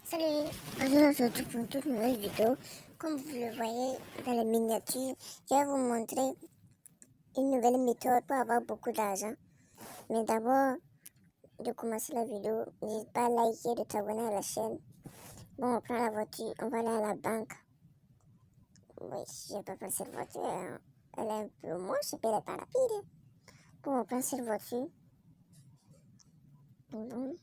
Salut, aujourd'hui on se retrouve pour une toute nouvelle vidéo. Comme vous le voyez dans la miniature, je vais vous montrer une nouvelle méthode pour avoir beaucoup d'argent. Mais d'abord, de commencer la vidéo, n'hésite pas à liker et de t'abonner à la chaîne. Bon, on prend la voiture, on va aller à la banque. Oui, je vais pas prendre cette voiture, hein. Elle est un peu moche et puis elle est pas rapide. Bon, on prend cette voiture. Bon.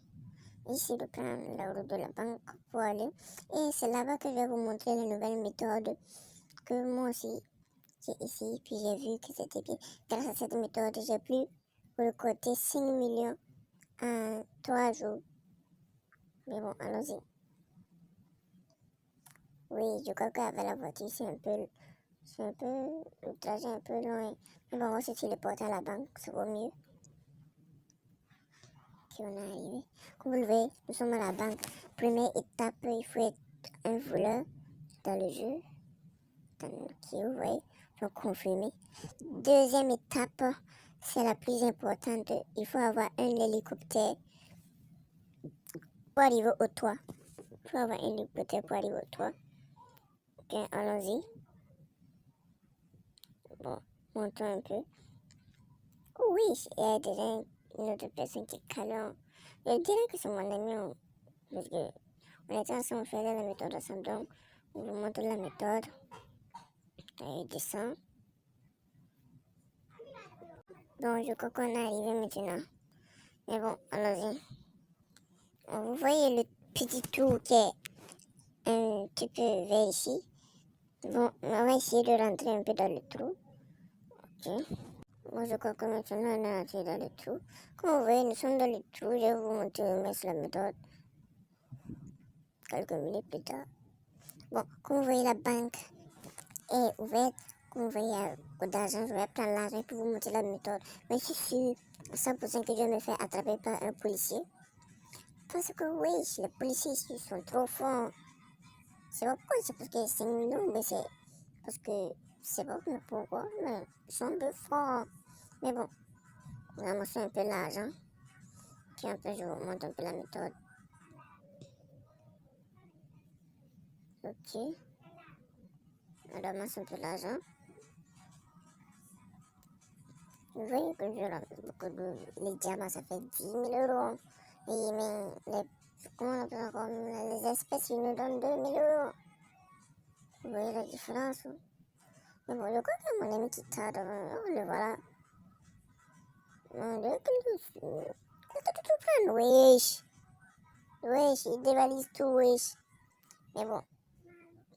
Ici, de prendre la route de la banque pour aller. Et c'est là-bas que je vais vous montrer la nouvelle méthode que moi aussi j'ai essayé. Puis j'ai vu que c'était bien. Grâce à cette méthode, j'ai pu récolter 5 millions en 3 jours. Mais bon, allons-y. Oui, je crois qu'avec la voiture, le trajet est un peu loin. Mais bon, on se téléporte à la banque, ça vaut mieux. Puis on est arrivé. Comme vous le voyez, nous sommes à la banque. Première étape, il faut être un voleur dans le jeu. Qui est ouvert, donc confirmé. Deuxième étape, c'est la plus importante. Il faut avoir un hélicoptère pour arriver au toit. Il faut avoir un hélicoptère pour arriver au toit. Ok, allons-y. Bon, montons un peu. Oh oui, il y a déjà une autre personne qui est calée. Je dirais que c'est mon ami. Parce que on était ensemble, on faisait la méthode ensemble. Donc, on vous montre la méthode. Il descend. Donc, je crois qu'on est arrivé maintenant. Mais bon, allons-y. Vous voyez le petit trou qui est un petit peu vers ici. Bon, on va essayer de rentrer un peu dans le trou. Ok. Moi, je crois que maintenant on est entré dans le trou. Comme vous voyez, nous sommes dans le trou. Je vais vous montrer la méthode quelques minutes plus tard. Bon, comme vous voyez, la banque est ouverte. Comme vous voyez, il y a beaucoup d'argent. Je vais prendre l'argent pour vous montrer la méthode. Mais je suis sûr à 100% que je vais me faire attraper par un policier. Parce que oui, les policiers ici sont trop forts. C'est pas pourquoi, c'est parce que c'est mignon, mais c'est parce que c'est pas pourquoi, mais ils sont un peu forts. Mais bon, on a amassé un peu l'argent. Puis après, je vous montre un peu la méthode. Ok. On ramasse un peu l'argent. Vous voyez que je ramasse beaucoup de... Les diamants, ça fait 10 000 euros. Et mais comment on appelle encore, les espèces, ils nous donnent 2 000 euros. Vous voyez la différence? Mais bon, je crois que mon ami qui tarde, oh, le voilà. Non, tout prendre, wesh. Wesh, il dévalise tout, wesh. Mais bon,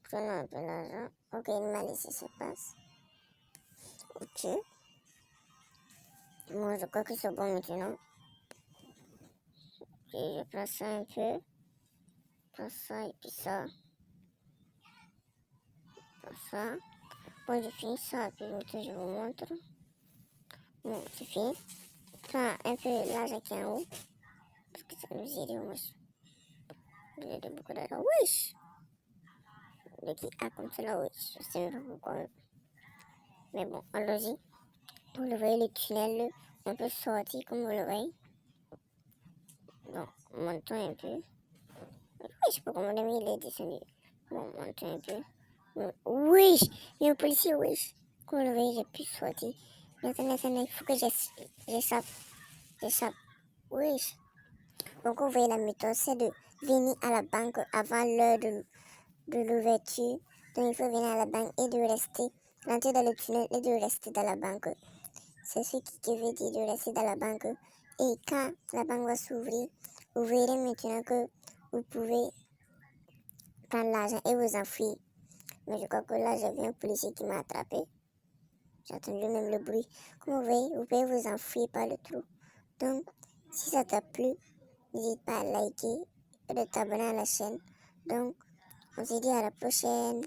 prenons un peu l'argent. Ok, il m'a laissé se passe. Ok. Moi, je crois que c'est bon maintenant. Ok, je prends ça un peu. Je prends ça et puis ça. Je prends ça. Bon, j'ai fini ça, puis maintenant je vous montre. Bon, c'est fini. Je prends un peu l'argent qui est en haut. Parce que ça nous aide, wesh. Nous aide beaucoup d'argent. Wesh! Le qui a comme cela, wesh. Je sais même pas pourquoi. Mais bon, allons-y. Vous le voyez, le tunnel, on peut sortir comme vous le voyez. Donc, montons un peu. Oui, je sais pas comment mon ami il est descendu. Bon, montons un peu. Bon, oui, il y a un policier, oui. Comme vous le voyez, j'ai pu sortir. Mais attendez, il faut que j'échappe. J'échappe. Oui. Donc, vous voyez, la méthode, c'est de venir à la banque avant l'heure de l'ouverture. Donc, il faut venir à la banque et de rester, rentrer dans le tunnel et de rester dans la banque. C'est ce qui veut dire de rester dans la banque. Et quand la banque va s'ouvrir, vous verrez maintenant que vous pouvez prendre l'argent et vous enfuir. Mais je crois que là, j'ai vu un policier qui m'a attrapé. J'ai entendu même le bruit. Comme vous voyez, vous pouvez vous enfuir par le trou. Donc, si ça t'a plu, n'hésite pas à liker et de t'abonner à la chaîne. Donc, on se dit à la prochaine.